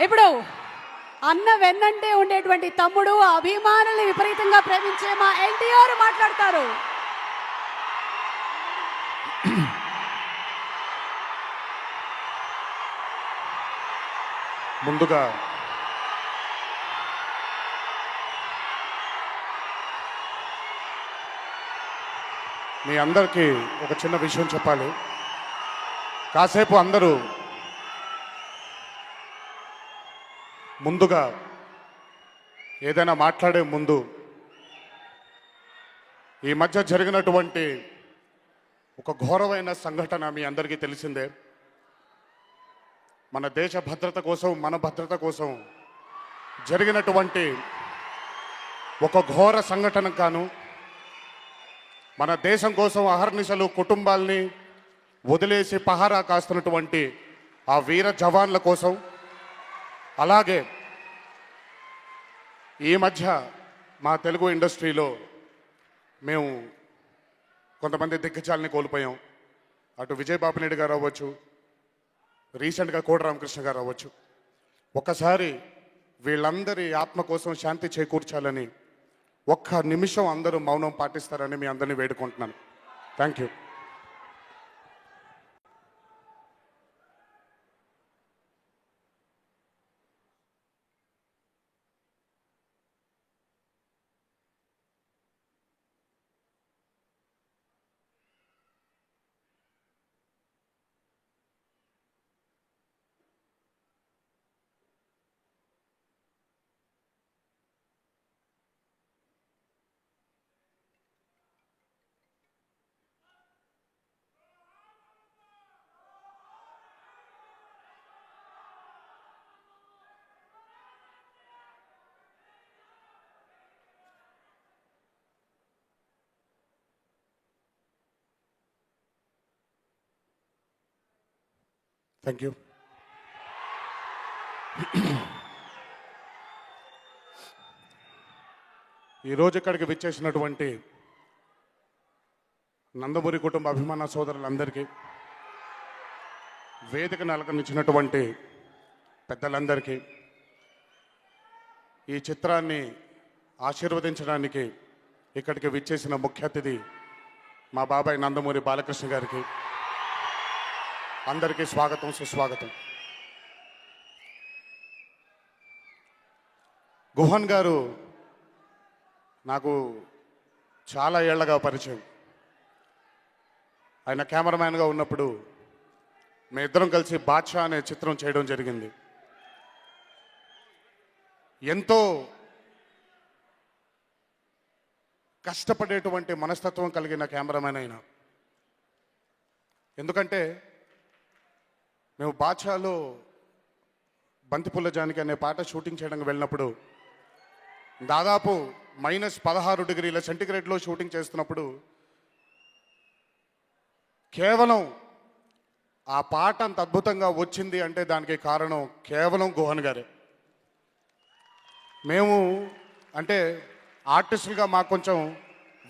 ఇప్పుడు అన్న వెన్నంటే ఉండేటువంటి తమ్ముడు, అభిమానుల్ని విపరీతంగా ప్రేమించే మా ఎన్టీఆర్ మాట్లాడతారు. ముందుగా మీ అందరికీ ఒక చిన్న విషయం చెప్పాలి. కాసేపు అందరూ ముందుగా ఏదైనా మాట్లాడే ముందు ఈ మధ్య జరిగినటువంటి ఒక ఘోరమైన సంఘటన మీ అందరికీ తెలిసిందే. మన దేశ భద్రత కోసం, మన భద్రత కోసం జరిగినటువంటి ఒక ఘోర సంఘటన కాను మన దేశం కోసం అహర్నిశలు కుటుంబాల్ని వదిలేసి పహారా కాస్తున్నటువంటి ఆ వీర జవాన్ల కోసం, అలాగే ఈ మధ్య మా తెలుగు ఇండస్ట్రీలో మేము కొంతమంది దిగ్గజాలని కోల్పోయాం. అటు విజయబాబు నాయుడు గారు అవ్వచ్చు, రీసెంట్గా కోడి రామకృష్ణ గారు అవ్వచ్చు. ఒక్కసారి వీళ్ళందరి ఆత్మ కోసం శాంతి చేకూర్చాలని ఒక్క నిమిషం అందరూ మౌనం పాటిస్తారని మీ అందరినీ వేడుకుంటున్నాను. Thank you. Thank you. ఈరోజు ఇక్కడికి విచ్చేసినటువంటి నందమూరి కుటుంబ అభిమాన సోదరులందరికీ, వేదికను అలంకరించినటువంటి పెద్దలందరికీ, ఈ చిత్రాన్ని ఆశీర్వదించడానికి ఇక్కడికి విచ్చేసిన ముఖ్య అతిథి మా బాబాయ్ నందమూరి బాలకృష్ణ గారికి అందరికీ స్వాగతం, సుస్వాగతం. గుహన్ గారు నాకు చాలా ఏళ్లగా పరిచయం. ఆయన కెమెరామ్యాన్గా ఉన్నప్పుడు మేమిద్దరం కలిసి బాద్షా అనే చిత్రం చేయడం జరిగింది. ఎంతో కష్టపడేటువంటి మనస్తత్వం కలిగిన కెమెరామ్యాన్ అయినా. ఎందుకంటే మేము బాద్షాలో బంతిపుల్ల జానకి అనే పాట షూటింగ్ చేయడానికి వెళ్ళినప్పుడు దాదాపు -16 డిగ్రీల సెంటిగ్రేడ్లో షూటింగ్ చేస్తున్నప్పుడు కేవలం ఆ పాట అంత అద్భుతంగా వచ్చింది అంటే దానికి కారణం కేవలం గుహన్ గారే. మేము అంటే ఆర్టిస్టులుగా మాకు కొంచెం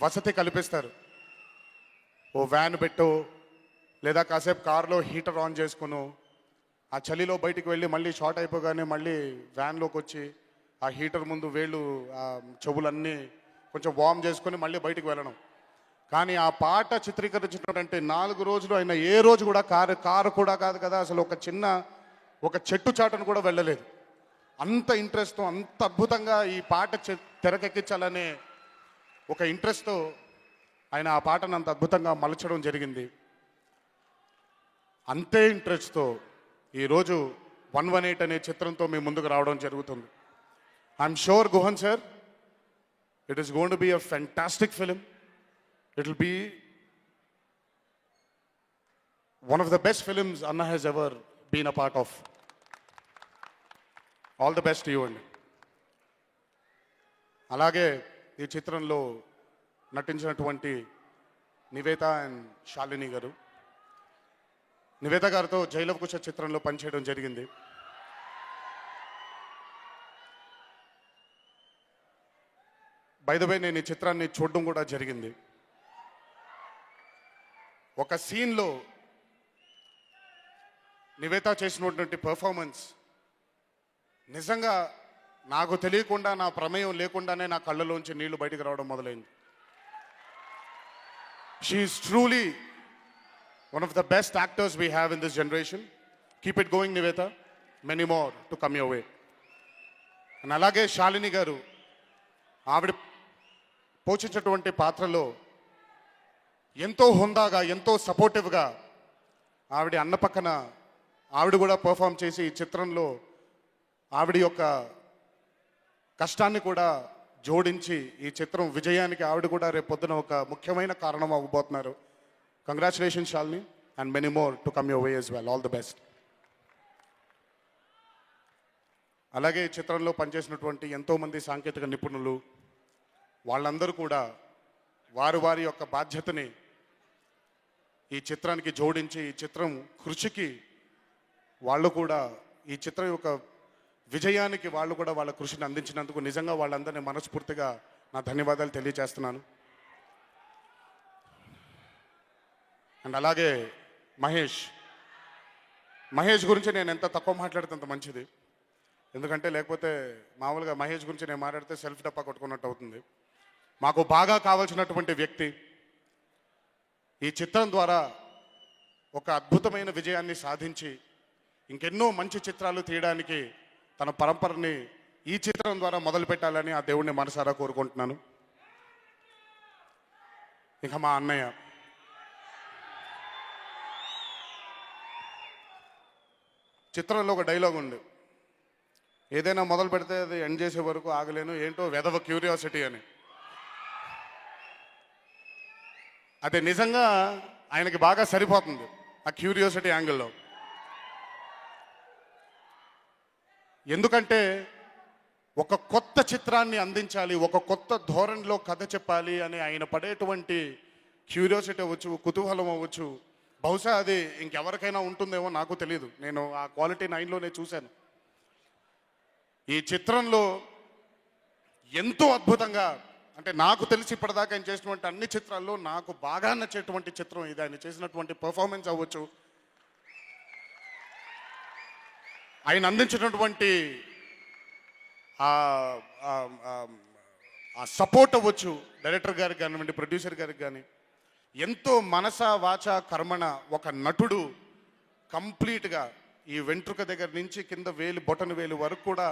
వసతి కల్పిస్తారు. ఓ వ్యాన్ పెట్టు, లేదా కాసేపు కారులో హీటర్ ఆన్ చేసుకును, ఆ చలిలో బయటికి వెళ్ళి మళ్ళీ షార్ట్ అయిపోగానే మళ్ళీ వ్యాన్లోకి వచ్చి ఆ హీటర్ ముందు వేళ్ళు ఆ చెవులన్నీ కొంచెం వార్మ్ చేసుకొని మళ్ళీ బయటికి వెళ్ళడం. కానీ ఆ పాట చిత్రీకరించినటువంటి 4 రోజులు అయినా ఏ రోజు కూడా కారు కూడా కాదు కదా, అసలు ఒక చెట్టు చాటును కూడా వెళ్ళలేదు. అంత ఇంట్రెస్ట్తో, అంత అద్భుతంగా ఈ పాట తెరకెక్కించాలనే ఒక ఇంట్రెస్ట్తో ఆయన ఆ పాటను అంత అద్భుతంగా మలచడం జరిగింది. అంతే ఇంట్రెస్ట్తో ఈరోజు 118 అనే చిత్రంతో మీ ముందుకు రావడం జరుగుతుంది. I'm sure Guhan sir, it is going to be a fantastic film. It will be one of the best films అన్న has ever been a part of. All the best you అండి. అలాగే ఈ చిత్రంలో నటించినటువంటి నివేత అండ్ శాలిని గారు. నివేత గారితో జైలవకుశ చిత్రంలో పనిచేయడం జరిగింది. బై ద వే నేను ఈ చిత్రాన్ని చూడడం కూడా జరిగింది. ఒక సీన్లో నివేత చేసినటువంటి పర్ఫార్మెన్స్ నిజంగా నాకు తెలియకుండా నా ప్రమేయం లేకుండానే నా కళ్ళలోంచి నీళ్లు బయటికి రావడం మొదలైంది. She's truly one of the best actors we have in this generation. Keep it going Nivetha, many more to come your way. And అలాగే శాలిని గారు, ఆవిడ పోషించినటువంటి పాత్రలో ఎంతో హుందాగా, ఎంతో సపోర్టివ్గా ఆవిడ అన్న పక్కన ఆవిడ కూడా పర్ఫామ్ చేసి ఈ చిత్రంలో ఆవిడ యొక్క కష్టాన్ని కూడా జోడించి ఈ చిత్రం విజయానికి ఆవిడ కూడా రేపు పొద్దున ఒక ముఖ్యమైన కారణం అవ్వబోతున్నారు. Congratulations Shalini, and many more to come your way as well. All the best. అలాగే ఈ చిత్రంలో పనిచేసినటువంటి ఎంతోమంది సాంకేతిక నిపుణులు, వాళ్ళందరూ కూడా వారి వారి యొక్క బాధ్యతని ఈ చిత్రానికి జోడించి ఈ చిత్రం కృషికి వాళ్ళు కూడా, ఈ చిత్రం యొక్క విజయానికి వాళ్ళు కూడా వాళ్ళ కృషిని అందించినందుకు నిజంగా వాళ్ళందరినీ మనస్ఫూర్తిగా నా ధన్యవాదాలు తెలియజేస్తున్నాను. అండ్ అలాగే మహేష్ గురించి నేను ఎంత తక్కువ మాట్లాడితే అంత మంచిది. ఎందుకంటే లేకపోతే మామూలుగా మహేష్ గురించి నేను మాట్లాడితే సెల్ఫ్ డప్పా కొట్టుకున్నట్టు అవుతుంది. మాకు బాగా కావాల్సినటువంటి వ్యక్తి ఈ చిత్రం ద్వారా ఒక అద్భుతమైన విజయాన్ని సాధించి ఇంకెన్నో మంచి చిత్రాలు తీయడానికి తన పరంపరని ఈ చిత్రం ద్వారా మొదలు పెట్టాలని ఆ దేవుణ్ణి మనసారా కోరుకుంటున్నాను. ఇక మా అన్నయ్య, చిత్రంలో ఒక డైలాగ్ ఉంది, ఏదైనా మొదలు పెడితే అది ఎండ్ చేసే వరకు ఆగలేను, ఏంటో వెదవ క్యూరియాసిటీ అని. అదే నిజంగా ఆయనకి బాగా సరిపోతుంది ఆ క్యూరియాసిటీ యాంగిల్లో. ఎందుకంటే ఒక కొత్త చిత్రాన్ని అందించాలి, ఒక కొత్త ధోరణిలో కథ చెప్పాలి అని ఆయన పడేటువంటి క్యూరియాసిటీ అవ్వచ్చు, కుతూహలం అవ్వచ్చు, బహుశా అది ఇంకెవరికైనా ఉంటుందేమో నాకు తెలియదు. నేను ఆ క్వాలిటీ 9లోనే చూశాను. ఈ చిత్రంలో ఎంతో అద్భుతంగా, అంటే నాకు తెలిసి ఇప్పటిదాకా ఆయన చేసినటువంటి అన్ని చిత్రాల్లో నాకు బాగా నచ్చేటువంటి చిత్రం ఇది. ఆయన చేసినటువంటి పర్ఫార్మెన్స్ అవ్వచ్చు, ఆయన అందించినటువంటి ఆ సపోర్ట్ అవ్వచ్చు, డైరెక్టర్ గారికి కానివ్వండి, ప్రొడ్యూసర్ గారికి కానీ, ఎంతో మనస వాచ కర్మణ ఒక నటుడు కంప్లీట్గా ఈ వెంట్రుక దగ్గర నుంచి కింద వేలు బొటన వేలు వరకు కూడా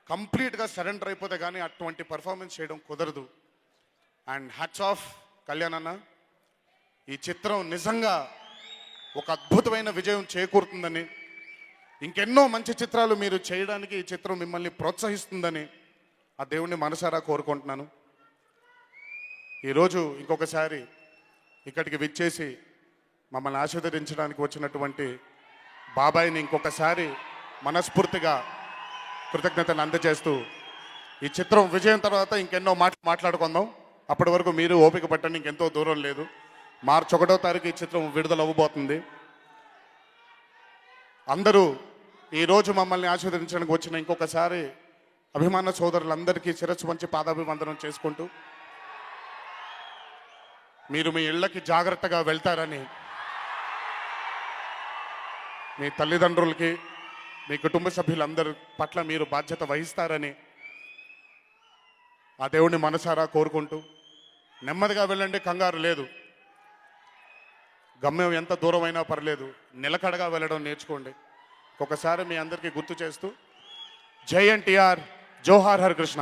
కంప్లీట్గా సరెండర్ అయిపోతే కానీ అటువంటి పర్ఫార్మెన్స్ చేయడం కుదరదు. అండ్ హ్యాట్స్ ఆఫ్ కళ్యాణ్ అన్న, ఈ చిత్రం నిజంగా ఒక అద్భుతమైన విజయం చేకూరుతుందని, ఇంకెన్నో మంచి చిత్రాలు మీరు చేయడానికి ఈ చిత్రం మిమ్మల్ని ప్రోత్సహిస్తుందని ఆ దేవుణ్ణి మనసారా కోరుకుంటున్నాను. ఈరోజు ఇంకొకసారి ఇక్కడికి విచ్చేసి మమ్మల్ని ఆశీర్వదించడానికి వచ్చినటువంటి బాబాయిని ఇంకొకసారి మనస్ఫూర్తిగా కృతజ్ఞతలు అందజేస్తూ, ఈ చిత్రం విజయం తర్వాత ఇంకెన్నో మాట్లాడుకుందాం. అప్పటి వరకు మీరు ఓపిక పట్టండి, ఇంకెంతో దూరం లేదు. మార్చి 1వ తారీఖు ఈ చిత్రం విడుదల అవ్వబోతుంది. అందరూ ఈరోజు మమ్మల్ని ఆశీర్వదించడానికి వచ్చిన ఇంకొకసారి అభిమాన సోదరులందరికీ శిరస్సు వంచి పాదాభివందనం చేసుకుంటూ, మీరు మీ ఇళ్ళకి జాగ్రత్తగా వెళ్తారని, మీ తల్లిదండ్రులకి, మీ కుటుంబ సభ్యులందరి పట్ల మీరు బాధ్యత వహిస్తారని ఆ దేవుడిని మనసారా కోరుకుంటూ, నెమ్మదిగా వెళ్ళండి, కంగారు లేదు. గమ్యం ఎంత దూరమైనా పర్లేదు, నిలకడగా వెళ్ళడం నేర్చుకోండి. ఒకసారి మీ అందరికీ గుర్తు చేస్తూ, జై ఎన్టీఆర్, జోహార్ హర్ కృష్ణ.